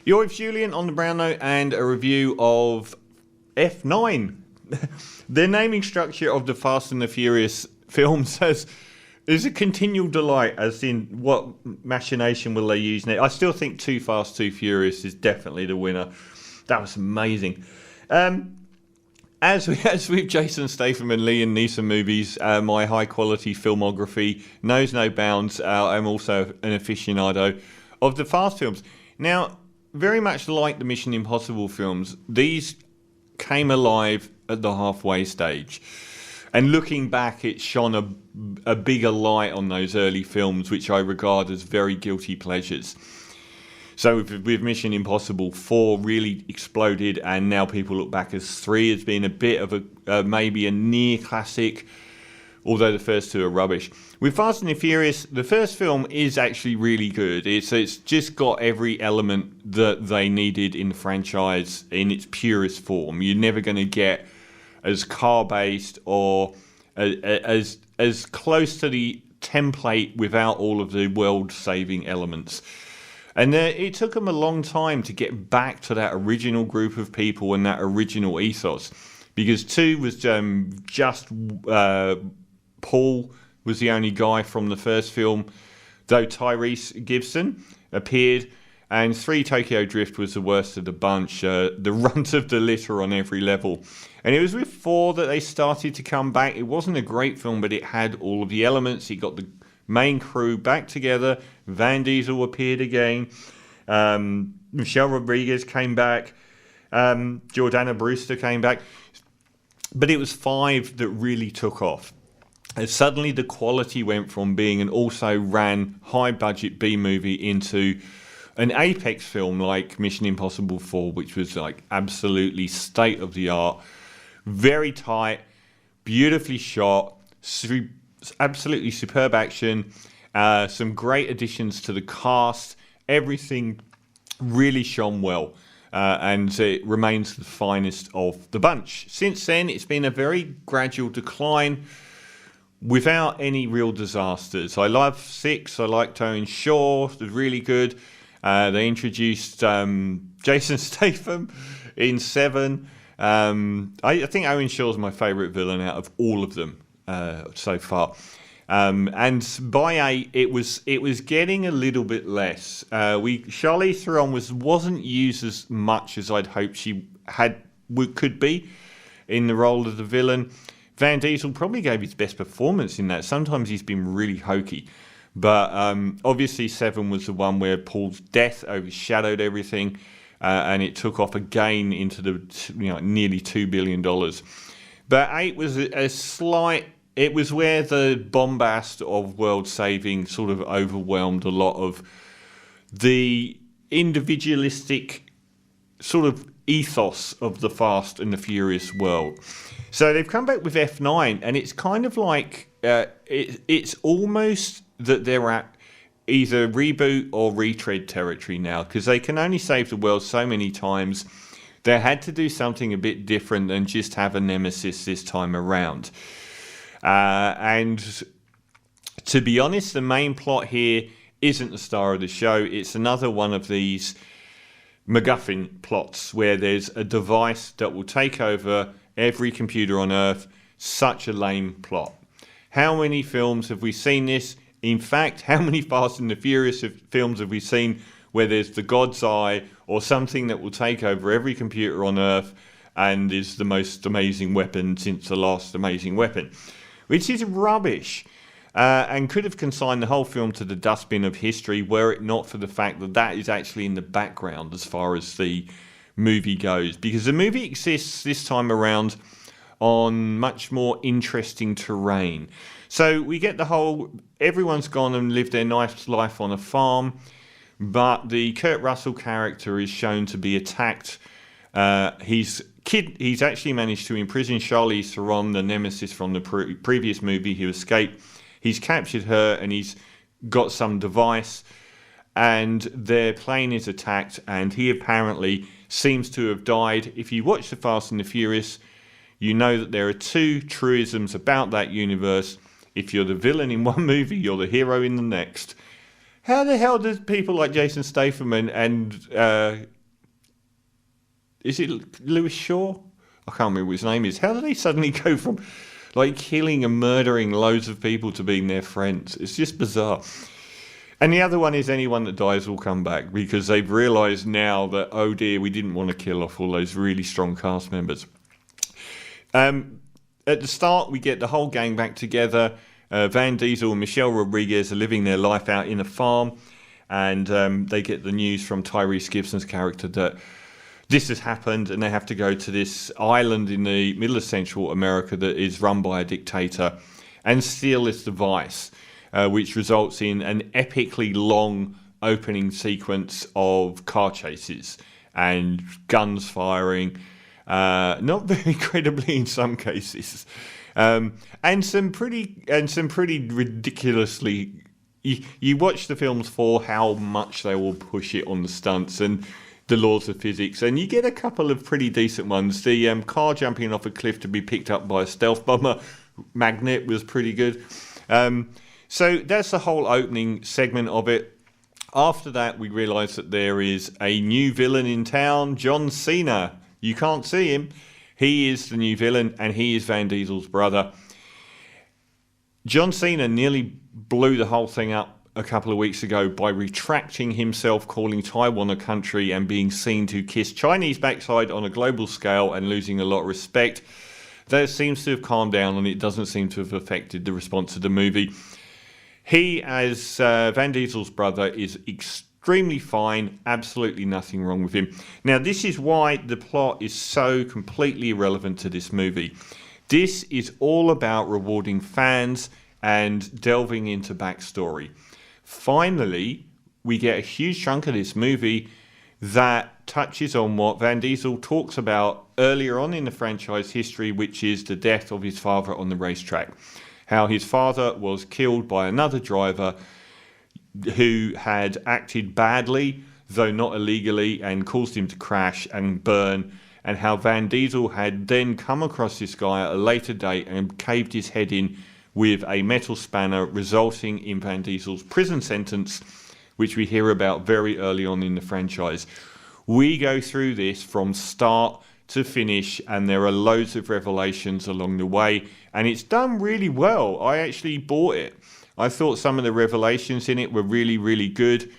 You're with Julian on the Brown Note and a review of F9. The naming structure of the Fast and the Furious films is a continual delight, as in what machination will they use now. I still think Too Fast, Too Furious is definitely the winner. That was amazing. As with Jason Statham and Liam Neeson movies, my high-quality filmography knows no bounds. I'm also an aficionado of the Fast films. Now, very much like the Mission Impossible films, these came alive at the halfway stage. And looking back, it shone a bigger light on those early films, which I regard as very guilty pleasures. So with Mission Impossible, 4 really exploded, and now people look back as 3 as being a bit of maybe a near classic, although the first 2 are rubbish. With Fast and the Furious, the first film is actually really good. It's just got every element that they needed in the franchise in its purest form. You're never going to get as car-based or as close to the template without all of the world-saving elements. And it took them a long time to get back to that original group of people and that original ethos. Because 2 was just Paul was the only guy from the first film, though Tyrese Gibson appeared. And 3, Tokyo Drift, was the worst of the bunch, the runt of the litter on every level. And it was with 4 that they started to come back. It wasn't a great film, but it had all of the elements. It got the main crew back together. Van Diesel appeared again. Michelle Rodriguez came back. Jordana Brewster came back. But it was 5 that really took off. And suddenly the quality went from being an also-ran high-budget B-movie into an apex film like Mission Impossible 4, which was like absolutely state-of-the-art, very tight, beautifully shot, absolutely superb action, some great additions to the cast. Everything really shone well, and it remains the finest of the bunch. Since then, it's been a very gradual decline without any real disasters. I love 6. I liked Owen Shaw. It was really good. They introduced Jason Statham in 7. I think Owen Shaw's my favourite villain out of all of them so far. And by 8, it was getting a little bit less. Charlize Theron wasn't used as much as I'd hoped she could be in the role of the villain. Van Diesel probably gave his best performance in that. Sometimes he's been really hokey. But obviously 7 was the one where Paul's death overshadowed everything, and it took off again into the nearly $2 billion. But 8 was a slight... It was where the bombast of world saving sort of overwhelmed a lot of the individualistic sort of ethos of the Fast and the Furious world. So they've come back with F9, and it's kind of like it's almost that they're at either reboot or retread territory now, because they can only save the world so many times. They had to do something a bit different than just have a nemesis this time around. And to be honest, the main plot here isn't the star of the show. It's another one of these MacGuffin plots where there's a device that will take over every computer on Earth. Such a lame plot. How many films have we seen this? In fact, how many Fast and the Furious films have we seen where there's the God's Eye or something that will take over every computer on Earth and is the most amazing weapon since the last amazing weapon? Which is rubbish, and could have consigned the whole film to the dustbin of history were it not for the fact that that is actually in the background as far as the movie goes. Because the movie exists this time around on much more interesting terrain. So we get the whole, everyone's gone and lived their nice life on a farm, but the Kurt Russell character is shown to be attacked. He's actually managed to imprison Charlize Theron, the nemesis from the previous movie who escaped. He's captured her and he's got some device, and their plane is attacked, and he apparently seems to have died. If you watch The Fast and the Furious, you know that there are 2 truisms about that universe. If you're the villain in one movie, you're the hero in the next. how the hell does people like Jason Statham and is it Lewis Shaw? I can't remember what his name is. How do they suddenly go from like killing and murdering loads of people to being their friends? It's just bizarre. And the other one is anyone that dies will come back, because they've realised now that, oh dear, we didn't want to kill off all those really strong cast members. At the start, we get the whole gang back together. Van Diesel and Michelle Rodriguez are living their life out in a farm, and they get the news from Tyrese Gibson's character that this has happened, and they have to go to this island in the middle of Central America that is run by a dictator and steal this device, which results in an epically long opening sequence of car chases and guns firing, not very credibly in some cases, and some pretty ridiculously. You watch the films for how much they will push it on the stunts and the laws of physics, and you get a couple of pretty decent ones. The car jumping off a cliff to be picked up by a stealth bomber magnet was pretty good. So that's the whole opening segment of it. After that, we realise that there is a new villain in town, John Cena. You can't see him. He is the new villain, and he is Van Diesel's brother. John Cena nearly blew the whole thing up a couple of weeks ago by retracting himself, calling Taiwan a country, and being seen to kiss Chinese backside on a global scale and losing a lot of respect. That seems to have calmed down, and it doesn't seem to have affected the response to the movie. He, as Van Diesel's brother, is extremely fine, absolutely nothing wrong with him. Now, this is why the plot is so completely irrelevant to this movie. This is all about rewarding fans and delving into backstory. Finally, we get a huge chunk of this movie that touches on what Van Diesel talks about earlier on in the franchise history, which is the death of his father on the racetrack. How his father was killed by another driver who had acted badly, though not illegally, and caused him to crash and burn, and how Van Diesel had then come across this guy at a later date and caved his head in with a metal spanner, resulting in Van Diesel's prison sentence, which we hear about very early on in the franchise. We go through this from start to finish, and there are loads of revelations along the way, and it's done really well. I actually bought it. I thought some of the revelations in it were really, really good.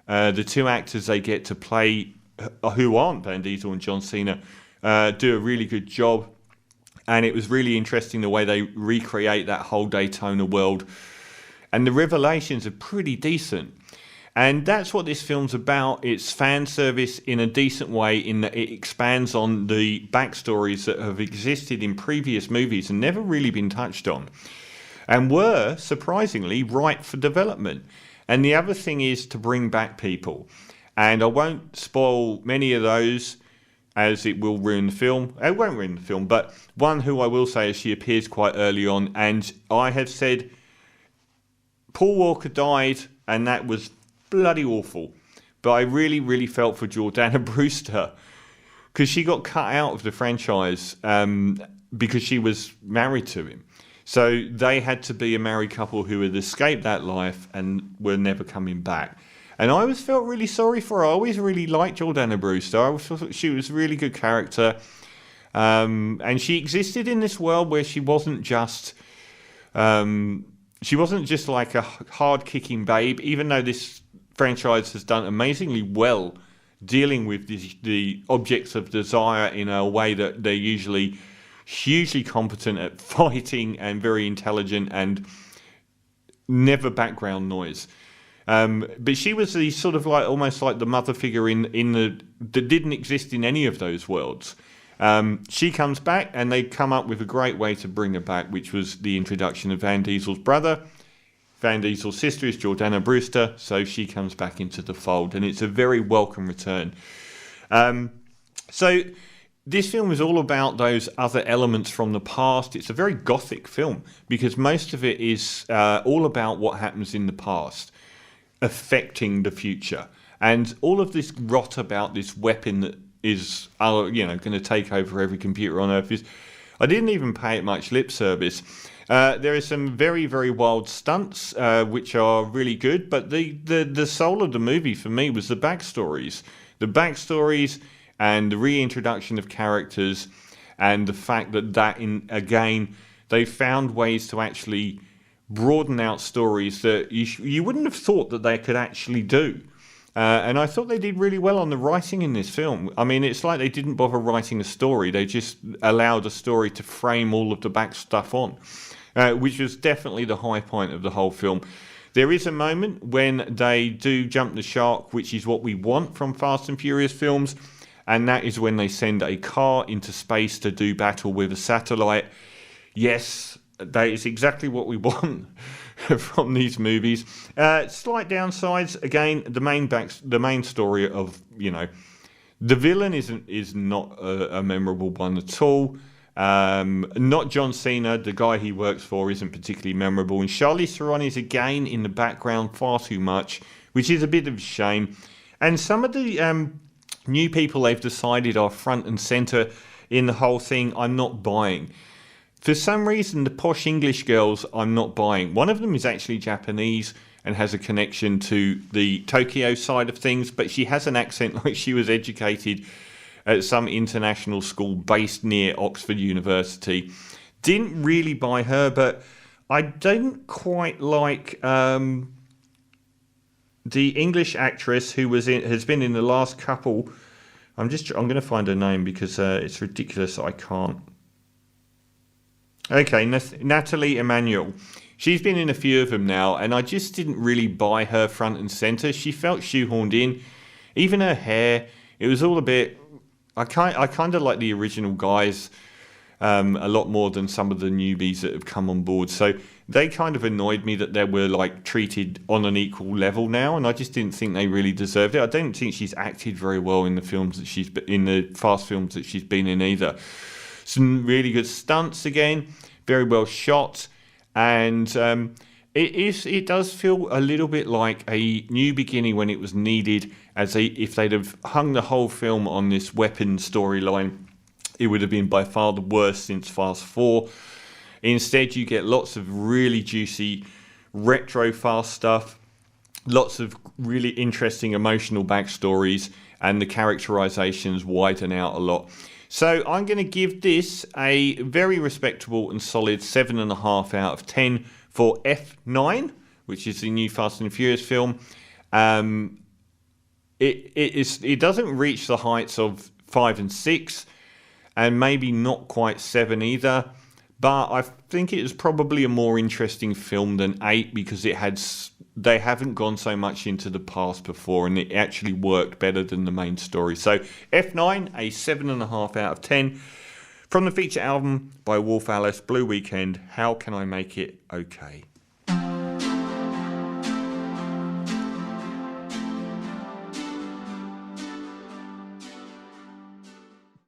The two actors they get to play, who aren't Van Diesel and John Cena, do a really good job. And it was really interesting the way they recreate that whole Daytona world. And the revelations are pretty decent. And that's what this film's about. It's fan service in a decent way, in that it expands on the backstories that have existed in previous movies and never really been touched on, and were, surprisingly, ripe for development. And the other thing is to bring back people. And I won't spoil many of those, as it will ruin the film. It won't ruin the film, but one who I will say is she appears quite early on, and I have said Paul Walker died, and that was bloody awful. But I really, really felt for Jordana Brewster, because she got cut out of the franchise because she was married to him. So they had to be a married couple who had escaped that life and were never coming back. And I always felt really sorry for her. I always really liked Jordana Brewster. I always thought she was a really good character. And she existed in this world where she wasn't just like a hard-kicking babe, even though this franchise has done amazingly well dealing with the objects of desire in a way that they're usually hugely competent at fighting and very intelligent and never background noise. But she was the sort of like almost like the mother figure that didn't exist in any of those worlds. She comes back, and they come up with a great way to bring her back, which was the introduction of Van Diesel's brother. Van Diesel's sister is Jordana Brewster, so she comes back into the fold, and it's a very welcome return. So this film is all about those other elements from the past. It's a very gothic film because most of it is all about what happens in the past affecting the future, and all of this rot about this weapon that is going to take over every computer on Earth is. I didn't even pay it much lip service. There are some very, very wild stunts, which are really good, but the soul of the movie for me was the backstories. The backstories and the reintroduction of characters, and the fact again, they found ways to actually broaden out stories that you wouldn't have thought that they could actually do. And I thought they did really well on the writing in this film. I mean, it's like they didn't bother writing a story. They just allowed a story to frame all of the back stuff on, which was definitely the high point of the whole film. There is a moment when they do jump the shark, which is what we want from Fast and Furious films, and that is when they send a car into space to do battle with a satellite. Yes, that is exactly what we want from these movies. Slight downsides, again, the main story of, the villain is not a memorable one at all. Not John Cena, the guy he works for, isn't particularly memorable, and Charlize Theron is again in the background far too much, which is a bit of a shame. And some of the new people they've decided are front and centre in the whole thing, I'm not buying. For some reason, the posh English girls, I'm not buying. One of them is actually Japanese and has a connection to the Tokyo side of things, but she has an accent like she was educated at some international school based near Oxford University. Didn't really buy her, but I don't quite like the English actress who has been in the last couple. I'm going to find her name because it's ridiculous that I can't. Okay, Natalie Emmanuel. She's been in a few of them now, and I just didn't really buy her front and centre. She felt shoehorned in. Even her hair, it was all a bit... I kind of like the original guys a lot more than some of the newbies that have come on board. So they kind of annoyed me that they were like treated on an equal level now, and I just didn't think they really deserved it. I don't think she's acted very well in the films that in the Fast films that she's been in either. Some really good stunts again, very well shot, and it does feel a little bit like a new beginning when it was needed. If they'd have hung the whole film on this weapon storyline, it would have been by far the worst since Fast 4. Instead, you get lots of really juicy retro Fast stuff, lots of really interesting emotional backstories, and the characterizations widen out a lot. So I'm going to give this a very respectable and solid 7.5 out of 10 for F9, which is the new Fast and Furious film. It doesn't reach the heights of 5 and 6, and maybe not quite 7 either. But I think it is probably a more interesting film than 8 because they haven't gone so much into the past before, and it actually worked better than the main story. So F9, a 7.5 out of 10. From the feature album by Wolf Alice, Blue Weekend, How Can I Make It Okay?